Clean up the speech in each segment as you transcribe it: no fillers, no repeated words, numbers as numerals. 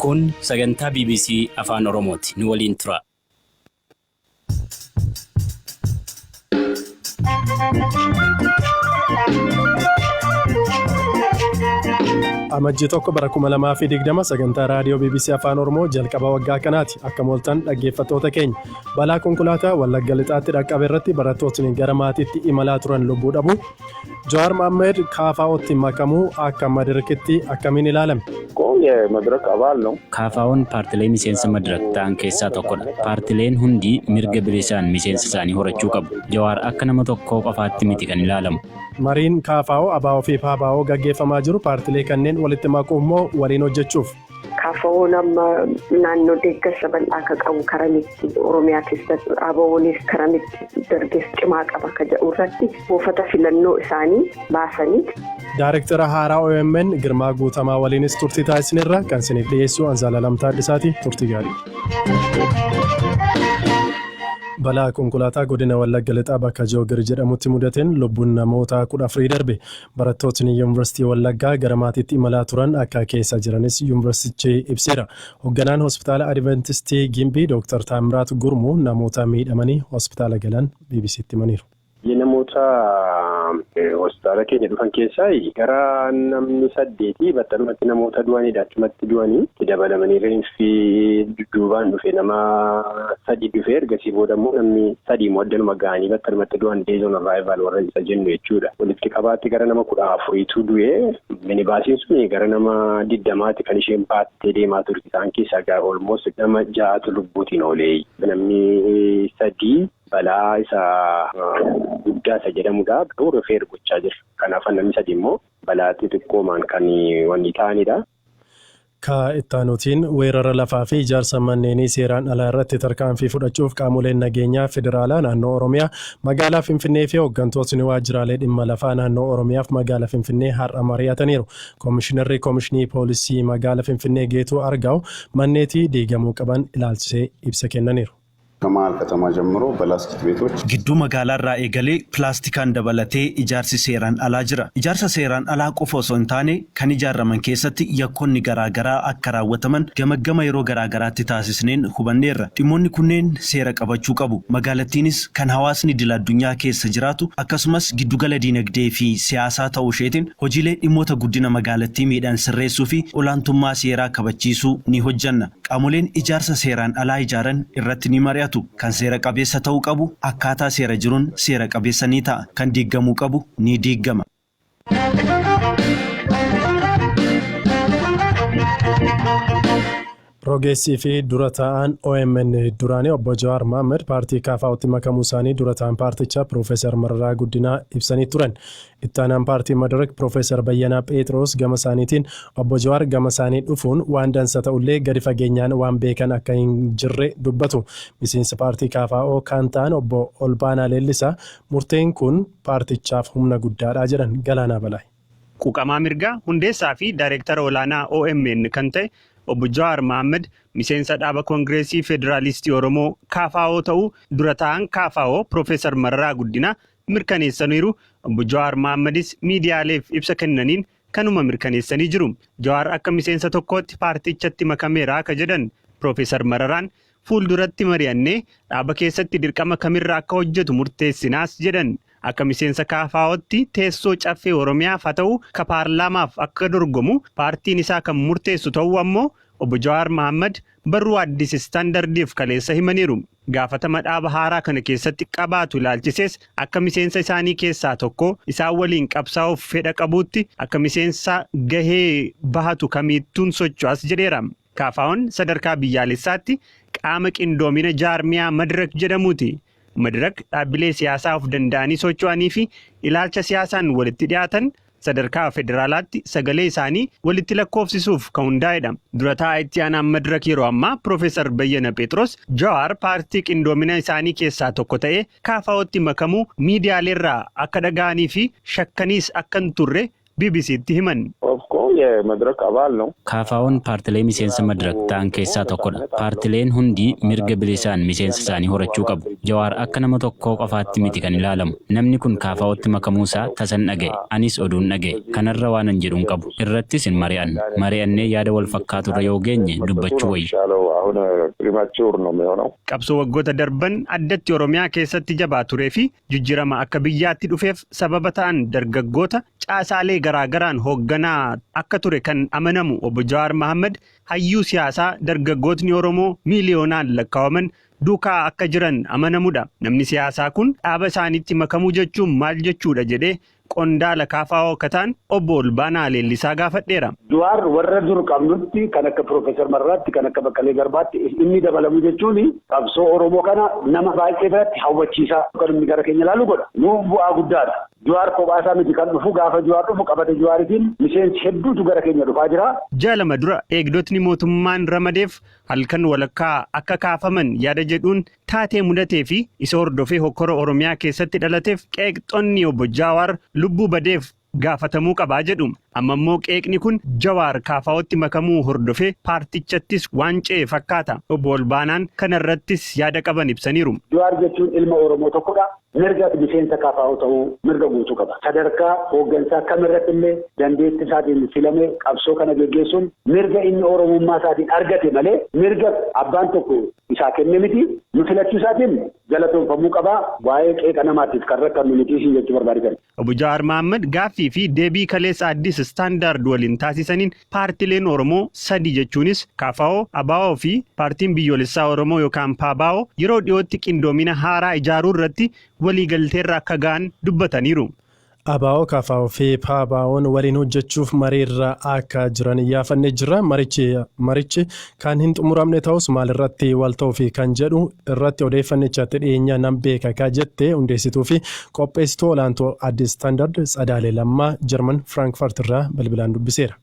Kun sagantaa BBC Afaan Oromooti. Nu waliin tura. Amajjii tokko bara 2020 sagantaa raadiyoo BBC Afaan Oromoo jalqaba waggaa kanaati. Akka mooltan dhaggeeffattoota keenya balaa konkolaataa Wallagga Lixaatti dhaqqabe irratti barattootni gara maatiitti imalaa turan lubbuu dhabu. Jawaar Mohaammed KFO'tti makamuu akka madirakitti akkamiin ilaalame? Madirak abaal ነው KFO'n paartilee miseensa madirak ta'an keessaa tokkodha. Paartileen hundi mirga bilisaan miseensa isaanii horachuu qabu. Jawaar akka nama tokkoo qofaatti miti kan ilaalamu. Mariin KFO ABO fi PABO gaggeeffamaa jiru paartilee kanneen walitti makuu immoo waliin hojjechuuf. KFO nama naannoo deeggarsa bal'aa akka qabu karamitti Oromiyaa keessatti ABO'nis karamitti dargaggeessa cimaa qaba akka jedhu irratti buufata filannoo isaanii baasanii. Daayirektara haaraa OMN Girmaa Guutamaa waliinis turtii taasisneerra kan isiniif dhiyeessu Anzaalaalamtaa Addisaati. Turtii gaarii. Balaa konkolaataa godina Wallagga Lixaa bakka Joogir jedhamutti mudateen lubbuun namoota 14 darbe. Barattootni Yuunivarsiitii Wallaggaa gara maatiitti imalaa turan akka keessa jiranis Yuunivarsiitichi ibseera. Hoogganaan Hospitaala Adventistii Gimbii Dr. Taamiraat Gurmuu namoota miidhamanii hospitaala galan BBC'tti himaniiru. Namoota hospitaala keenya dhufan keessaa gara namni 8 battalumatti namoota du'aniidha. Achumatti du'anii dabalamanii reensi dudduubaan dhufe nama 3 dhufe ergasii booda immoo namni 3 mooddeluma ga'anii battalumatti du'an deezoon arrival warra isa jennu jechuudha. Walitti qabaatti gara nama 14tu du'e minibaasiin sun gara nama 20ti kan isheen baattee deemaa turte. Isaan keessaa gara almost nama 6tu lubbuutiin oolee namni 3 balaa isa guddaa isa jedhamudha. Garuu rifeer gochaa jira. Kanaaf namni 3 immoo balaa xixiqqoomaan kan wanni ta'anidha. Ka ittaanutiin weerara lafaa fi ijaarsa manneenii seeraan alaa irratti tarkaanfii fudhachuuf qaamoleen nageenyaa federaalaa naannoo Oromiyaa magaalaa Finfinnee fi hooggantootni waajjiraalee dhimma lafaa naannoo Oromiyaaf magaalaa Finfinnee har'a mari'ataniiru. Koomishinarri Koomishinii Poolisii magaalaa Finfinnee Geetuu Argaa'u manneetii diigamuu qaban ilaalchisee ibsa kennaniiru. ከመሃል ከተማ ጀምሮ በላስቲክ ቤቶች ግዱ መጋላራ ኤገሌ ፕላስቲካን ደበለቴ ኢጃርሲ ሴራን አላ ጅራ ኢጃርሳ ሴራን አላ ቆፎ ሶንታኔ ከን ኢጃረመን ኬሰት የኮኒ ገራገራ አከራወተመን ገመገመ የሮ ገራገራት ታሲስኔን ሁበኔራ ዲሞኒ ኩኔን ሴራ ቀበቹ ቀቡ መጋለቲንስ ከን ሐዋስኒ ድላዱኛ ኬሰ ጅራቱ አከስመስ ግዱ ገለ ዲነግዴ ፊ ሲያሳ ተውሼቲን ሆጂሌ ዲሞተ ጉዲና መጋለቲ ሚዳን ስሬሱ ፊ ኦላንቱማ ሴራ ከበቺሱ ኒ ሆጀና ቃሙሌን ኢጃርሳ ሴራን አላ ኢጃረን ኢረትኒ ማሪያ kan seera qabeessa ta'uu qabu akkaataa seera jiruun seera qabeessa ni ta'a kan diigamuu qabu ni diigama. Rogeessii fi dura ta'an OMN duraanii obbo Jawaar Mohaammed paartii KFO'tti makamuu isaanii dura ta'an paartichaa Profeesar Mararaa Guddinaa ibsanii turan. Ittaanaan paartii Madirak Profeesar Bayyanaa Pheexroos gama isaaniitiin obbo Jawaar gama isaanii dhufuun waan dansa ta'ullee gadi fageenyaan waan beekan akka hin jirre dubbatu. Miseensa paartii KFO kan ta'an obbo Olbaanaa Leellisaa murteen kun paartichaaf humna guddaadha jedhan Galaanaa Balaa. Quuqamaa Mirgaa hundeessaa fi daayirektara olaanaa OMN kan ta'e obbo Jawaar Mohaammed miseensa dhaaba Koongireesii Federaalistii Oromoo KFO ta'uu dura ta'an KFO Profeesar Mararaa Guddinaa mirkaneessaniiru. Obbo Jawaar Mohaammadis miidiyaaleef ibsa kennaniin kanuma mirkaneessanii jiru. Jawaar akka miseensa tokkootti paartichatti makameera akka jedhan Profeesar Mararaan fuulduratti mari'annee dhaaba keessatti dirqama kamirraa akka hojjetu murteessinaas jedhan. Akka miseensa KFO'tti teessoo caffee Oromiyaaf haa ta'u ka paarlaamaaf akka dorgomu paartiin isaa kan murteessu ta'uu ammoo obbo Jawaar Mohaammed barruu Addis Istaandardiif kaleessa himaniiru. Gaafatama dhaaba haaraa kana keessatti qabaatu ilaalchisees akka miseensa isaanii keessaa tokko isaan waliin qabsaa'uuf fedha qabuutti akka miseensa gahee bahatu kamittuun socho'as jedheera. KFO'n sadarkaa biyyaalessaatti qaama qindoomina jaarmiyaa Madirak jedhamuuti. Madirak dhaabbilee siyaasaa of danda'anii socho'anii fi ilaalcha siyaasaan walitti dhiyaatan sadarkaa federaalaatti sagalee isaanii walitti lakkoofsisuuf kan hundaa'edha. Dura taa'aa itti aanaan Madirak yeroo ammaa Profeesar Bayyanaa Pheexroos Jawaar paartii qindoomina isaanii keessaa tokko ta'ee KFO'tti makamuu miidiyaaleerraa akka dhaga'anii fi shakkaniis akka hin turre BBC'tti himan. የመድረክ አባል ነው። ካፋውን ፓርቲሌ ሚሴንስ መድረክ ታን ኬሳ tokkodha. Paartileen hundi mirga bilisaan miseensa isaanii horachuu qabu. Jawaar akka nama tokkoo qofaatti miti kan ilaalamu. Namni kun kaafaawatti makamuusaa tasan dhaga'e. Anis oduun dhaga'e. Kanarra waan an jedhuun qabu. Irrattis hin mari'anne. Mari'annee yaada wal fakkaaturra yoo geenye dubbachuu wayya. አሁን ፕሪማቹር ነው የሚሆነው። Qabsoo waggoota darban addatti Oromiyaa keessatti jabaa turee fi jijjiirama akka biyyaatti dhufeef sababa ta'an dargaggoota caasaalee garaagaraan hoogganaa akka ture kan amanamu obbo Jawaar Mohaammed hayyuu siyaasaa dargaggootni Oromoo miiliyoonaan lakkaa'aman duukaa akka jiran amanamudha. Namni siyaasaa kun dhaaba isaaniitti makamuu jechuun maal jechuudha jedhee qondaala kaafaa'oo kataan obbo Olbaanaa Leellisaa gaafadheera. Jawaar warra dur qabnutti kan akka Profeesar Marraatti kan akka Baqqalee Garbaatti inni dabalamu jechuun qabsoo Oromoo kana nama baay'ee biratti hawwachiisaa kan inni gara keenya ilaalu godha. Nuuf bu'aa guddaadha. Jawaar kophaa miti kan dhufu gaafa Jawaar dhufu qabate Jawaaritiin miseensi hedduutu gara keenya dhufaa jira. Jaalama dura eegdotni mootummaan ramadeef halkan walakkaa akka kaafaman yaada jedhuun taatee mudatee fi isa hordofee hokkora Oromiyaa keessatti dhalateef qeeqxonni obbo Jawaar lubbuu badeef gaafatamuu qabaa jedhu. Amma immoo qeeqni kun Jawaar kaafaa'otti makamuu hordofee paartichattis waan ce'e fakkaata. Obbo Olbaanaan kanarrattis yaada qaban ibsaniiru. Jawaar jechuun ilma Oromoo tokkodha. Mirga miseensa kaafaa'oo ta'uu mirga guutuu qaba. Sadarkaa hooggansaa kamirratti illee dandeettii isaatiin filamee qabsoo kana gaggeessuun mirga inni Oromummaa isaatiin argate malee mirga abbaan tokko isaa kenne miti. Nu filachuu isaatiin galatoomfamuu qabaa. Waa'ee qeeqa namaatiif kan rakkannu miti jechuu barbaadan. Obbo Jawaar Mohaammed gaaffii fi deebii kaleessa Addis Standard waliin taasisaniin paartileen Oromoo sadi jechuunis KFO, ABO fi paartiin biyyoolessaa Oromoo yookaan PABO yeroo dhiyootti qindoomina haaraa ijaaruu irratti waliigalteerra akka ga'an dubbataniiru. ABO, KFO fi PABO'n waliin hojjechuuf mariirra akka jiran iyyaafanne jira. Marichi kan hin xumuramne ta'us maalirratti wal ta'uu fi kan jedhu irratti odeeffannichatti dhiyeenya nan beeka ka jette hundeessituu fi qopheessituu olaantuu Addis Standard Tsadaalee Lammaa Jarman Frankfurt irraa bilbilaan dubbiseera.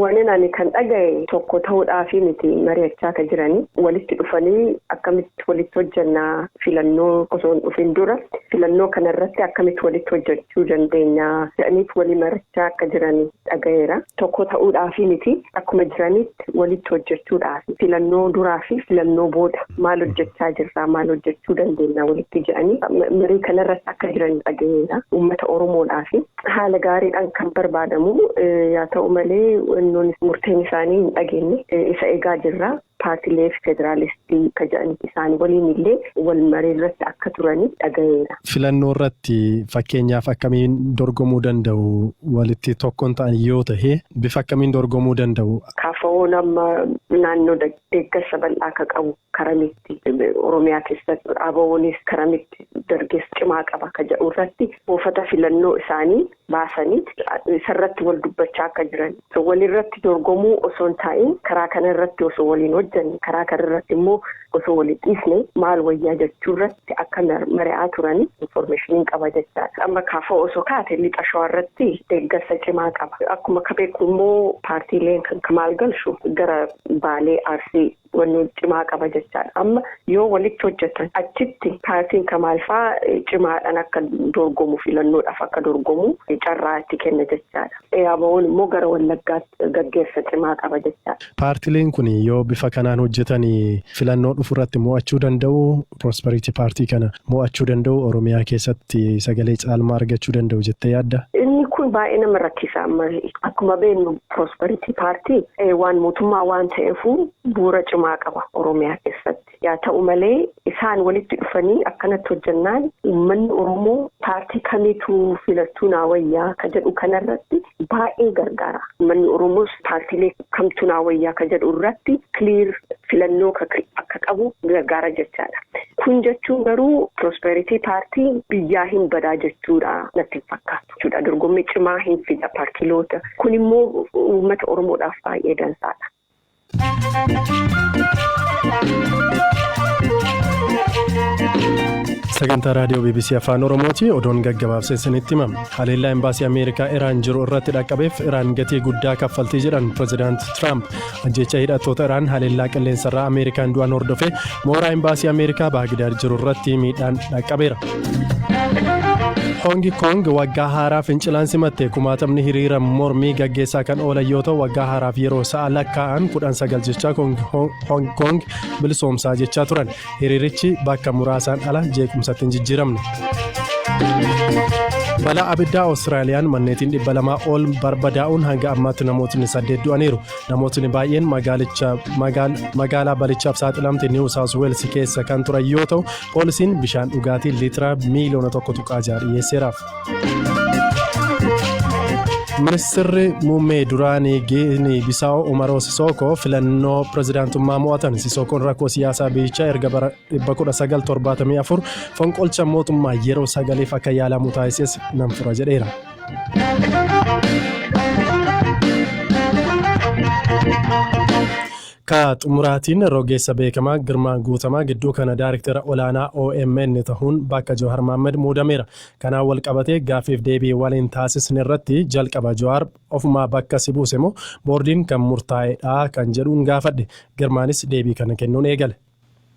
Wanni ani kan dhagaye tokko ta'uudhaaf miti mari'achaa kan jiranii walitti dhufanii akkamitti walitti hojjannaa filannoo osoo hin dhufin dura filannoo kanarratti akkamitti walitti hojjechuu dandeenya jedhaniif walii mari'achaa akka jiranii dhagayeera. Tokko ta'uudhaaf miti akkuma jiranitti walitti hojjechuudhaaf filannoo duraa fi filannoo booda maal hojjechaa jirraa maal hojjechuu dandeenya walitti jedhanii marii kanarratti akka jiran dhagayeera. Uummata Oromoodhaaf haala gaariidhaan kan barbaadamu yaa ta'u malee wannoon murteen isaanii hin dhageenye isa eegaa jirra. Paartilee federaalistii kan jedhan isaanii waliin illee wal marii irratti akka turanii dhagayeera. Filannoo irratti fakkeenyaaf akkamiin dorgomuu danda'u walitti tokkoon ta'an yoo ta'e bifa akkamiin dorgomuu danda'u? KFO'n amma naannoo deeggarsa bal'aa akka qabu karamitti Oromiyaa keessatti ABO'nis karamitti dargaggeessa cimaa qaba kan jedhu irratti buufata filannoo isaanii baasanii isarratti wal dubbachaa akka jiran. Walirratti dorgomuu osoo hin taa'in karaa kana irratti osoo waliin karaa kanarratti immoo osoo waliin dhiisne maal wayyaa jechuu irratti akka mari'aa turanii infoormeeshiniin qaba jechaadha. Amma KFO osoo kaate lixa shawaarratti deeggarsa cimaa qaba. Akkuma ka beeku immoo paartiileen kan maal galchu gara Baalee Arsii wanni cimaa qaba jechaadha. Amma yoo walitti hojjetan achitti paartiin Kamaal fa'aa cimaadhaan akka dorgomu filannoodhaaf akka dorgomu carraa itti kenna jechaadha. ABO'n immoo gara Wallaggaatti gaggeessa cimaa qaba jechaadha. Paartileen kun yoo bifa kanaan hojjetanii filannoo dhufu irratti mo'achuu danda'u, Prosperity Party kana mo'achuu danda'u, Oromiyaa keessatti sagalee caalmaa argachuu danda'u jettee yaadda? Inni kun baay'ee nama rakkisa. Akkuma beeknu Prosperity Party waan mootummaa waan ta'eefu bu'uura cimaa qaba Oromiyaa keessatti. Yaa ta'u malee isaan walitti dhufanii akkanatti hojjannaan uummanni Oromoo paartii kamiitu filachuu naawayyaa ka jedhu kanarratti baay'ee gargaara. Uummanni Oromoos paartiilee kamtu naawayyaa ka jedhu irratti clear filannoo akka qabu gargaara jechaadha. Kun jechuun garuu Prosperity Party biyyaa hin badaa jechuudha natti fakkaatu jechuudha. Dorgommii cimaa hin fida paartiiloota. Kun immoo uummata Oromoodhaaf baay'ee dansaadha. Sagantaa raadiyoo BBC Afaan Oromooti oduun gaggabaabsee isinitti himama. Haleellaa embaasii Ameerikaa Iraan jiru irratti dhaqqabeef Iraan gatii guddaa kaffaltii jedhan Pireezidaant Tiraamp ajjecha hidhattoota Iraan haleellaa qilleensarraa Ameerikaan du'an hordofee mooraa embaasii Ameerikaa Baagdaad jiru irratti miidhaan dhaqqabeera. Hong Kong waggaa haaraa fincilaan simatte kumaatamni hiriira mormii gaggeessaa kan oolan yoo ta'u waggaa haaraaf yeroo sa'a lakkaa'an 19 jechaa Hong Kong bilisoomsaa jechaa turan. Hiriirichi bakka muraasaan ala jeequmsatti hin jijjiiramne. Balaa abiddaa Austraaliyaan manneetiin 200 ol barbadaa'uun hanga ammaatti namootni 8 du'aniiru. Namootni baay'een magaalaa balichaaf saaxilamte New South Wales keessa kan turan yoo ta'u poolisiin bishaan dhugaatii liitira miliyoona 1.6 dhiyeesseeraaf. Ministeerri muummee duraanii Giinii Bisaa'oo Umaroo Sissookoo filannoo pirezidaantummaa mo'atan. Sissookoon rakkoo siyaasaa biyyichaa erga bara 1974 fonqolcha mootummaa yeroo sagaleef akka yaalamu taasises nan fura jedheera. Ka xumuraatiin rogeessa beekamaa Girmaa Guutamaa gidduu kana daayirektara olaanaa OMN ta'uun bakka Jawaar Mohaammed muudameera. Kanaan wal qabatee gaaffiif deebii waliin taasisne irratti jalqaba Jawaar ofumaa bakka si buuse moo boordiin kan murtaa'edha kan jedhuun gaafadhe. Girmaanis deebii kana kennuun eegale.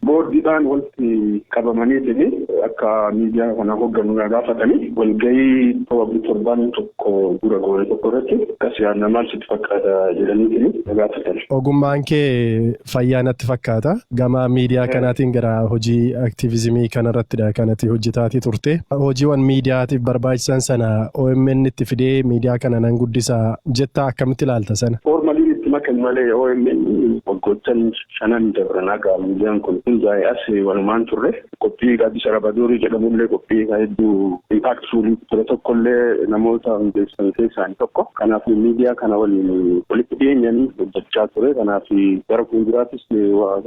Boordiidhaan walitti qabamanii akka miidiyaa kana hoogganuu gaafatanii walgahii torban tokko dura goone tokko irratti akkasii maal sitti fakkaata jedhanii gaafatan. Ogummaan kee fayyaa natti fakkaata. Gama miidiyaa kanaatiin gara hojii aktiivizimii kanarrattidha kanatti hojjetaatii turte. Hojiiwwan miidiyaatiif barbaachisan sana OMN itti fidee miidiyaa kana nan guddisa jettaa akkamitti ilaalta sana? Formaliin itti makan malee OMN waggoottan 5 dabranaa gaa miidiyaan kun hundaa'ee as walumaan turre qophii Gaaddisa Rabadoorii jedhamullee qophii hedduu impaaktuulii ture tokkollee namoota hundeessan keessaa tokko. Kanaaf miidiyaa kana walitti dhiyeenyanii hojjechaa ture. Kanaaf gara fuulduraattis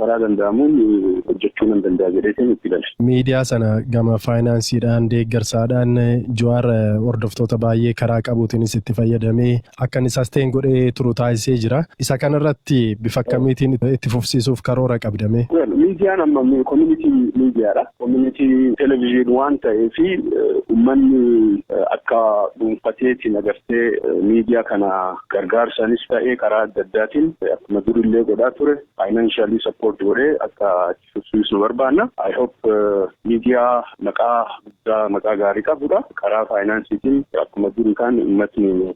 karaa danda'amuun hojjechuu nan danda'a jedheetiin itti gale. Miidiyaa sana gama faayinaansiidhaan deeggarsaadhaan Jawaar hordoftoota baay'ee karaa qabuutiinis itti fayyadamee akka inni sustain godhee turu taasisee jira. Isa kanarratti bifa akkamiitiin itti fufsiisuuf karoora qabdame? Miidiyaan amma community miidiyaadha. Community television waan ta'eef uummanni akka dhuunfateetiin agartee miidiyaa kana gargaarsaanis ta'ee karaa adda addaatiin akkuma durillee godhaa ture financially support godhee akka fufsiisuu barbaanna. I hope miidiyaa maqaa gaarii qabudha. Karaa faayinaansiitiin akkuma durii kan uummatni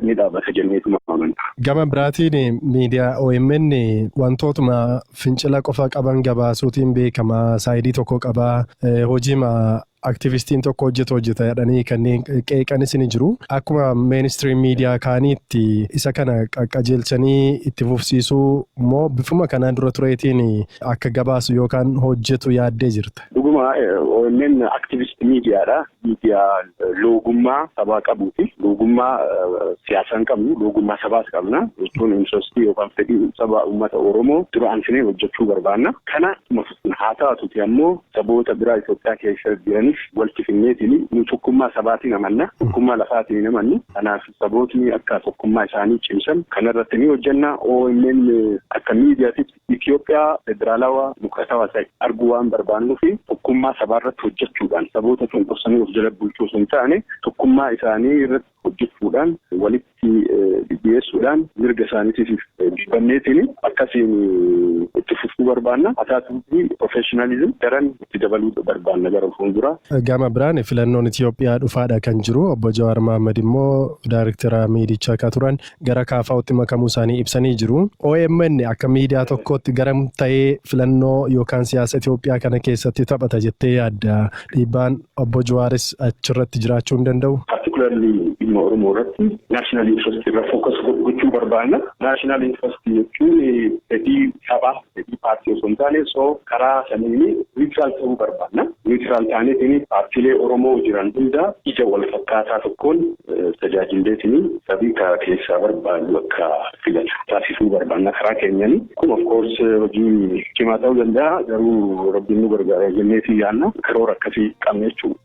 ni dhaabata jenneetuma amanna. Gama biraatiin miidiyaa OMN wantootuma fincila qofa qaban gabaasuutiin beekama. Saayidii tokko qabaa hojiima aktivistiin tokko hojjeta jedhanii kanneen qeeqanis ni jiru. Akkuma mainstream miidiyaa kaaniitti isa kana qaqqajeelchanii itti fufsiisuu moo bifuma kanaan dura tureetiin akka gabaasu yookaan hojjetu yaaddee jirta? Dhuguma OMN aktivist miidiyaadha. Miidiyaa loogummaa sabaa qabuuti. Loogummaa siyaasaan qabnu, loogummaa sabaas qabna. Jechuun introstii yookaan fedhii saba uummata Oromoo dura ansinee hojjechuu barbaanna. Kana haa taatuti ammoo saboota biraa Itoophiyaa keessa jiran walti finneetiin nu tokkummaa sabaatiin amanna, tokkummaa lafaatiin amannu. Kanaaf sabootni akka tokkummaa isaanii cimsan kanarratti ni hojjenna. OMN akka miidiyaatitti Itoophiyaa federaalawaa mukatawaa ta'e arguu waan barbaannuu fi tokkummaa sabaarratti hojjechuudhaan saboota cunqursanii of jala bulchuu sun taane tokkummaa isaanii irratti hojjechuudhaan walitti dhiyeessuudhaan mirga isaaniitiif banneetiin akkasiin itti fufuu barbaanna. Ataatuufi professionalism daran itti dabaluu barbaanna gara fuulduraa. Gama biraan filannoon Itoophiyaa dhufaadha kan jiru. Obbo Jawaar Mohaammed immoo daayirektara miidichaa akka turan gara kaafaa'utti makamuu isaanii ibsanii jiru. OMN akka miidiyaa tokkootti garam ta'ee filannoo yookaan siyaasa Itoophiyaa kana keessatti taphata jettee yaadda? Dhiibbaan Obbo Jawaaris achirratti jiraachuu hin danda'u? Particularly dhimma Oromoo irratti national interest irra focus gochuu barbaanna. National interest jechuun fedhii sabaa, fedhii paartii osoo hin taane karaa saniin neutral ta'uu barbaanna. Neutral taaneetiin paartiilee Oromoo jiran hunda ija wal fakkaataa tokkoon tajaajilleetiin sabii keessaa barbaadu akka filatu taasisuu barbaanna karaa keenyanii. Kun of course hojii cimaa ta'uu danda'a. Garuu rabbiin nu gargaara jenneetii yaadna karoora akkasii qabna jechuudha.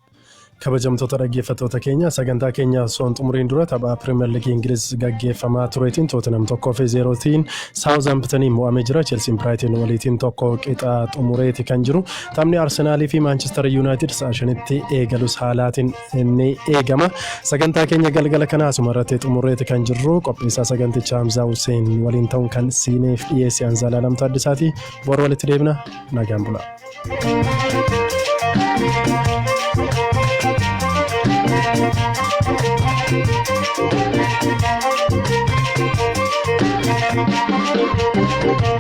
Kabajamtoota dhaggeeffattoota keenya sagantaa keenya osoo hin xumuriin dura tapha Pirimeer Liigii Ingiliz gaggeeffamaa tureetiin Tootenham 1-0tiin Saawuzamptanii mo'amee jira. Cheelsiin Biraayitin waliitiin 1 xumureeti kan jiru. Taphni Arsenaalii fi Maanchister Yuunaayitid sa'a 5tti eegalus haalaatiin ni eegama. Sagantaa keenya galgala kana asuma irratti xumureeti kan jirru. Qopheessaa sagantichaa Hamzaa Hussein waliin ta'uun kan siineef dhiyeesse Anzaalaalam Taaddisaati. Boru walitti deebina. Nagaan bulaa. Thank you.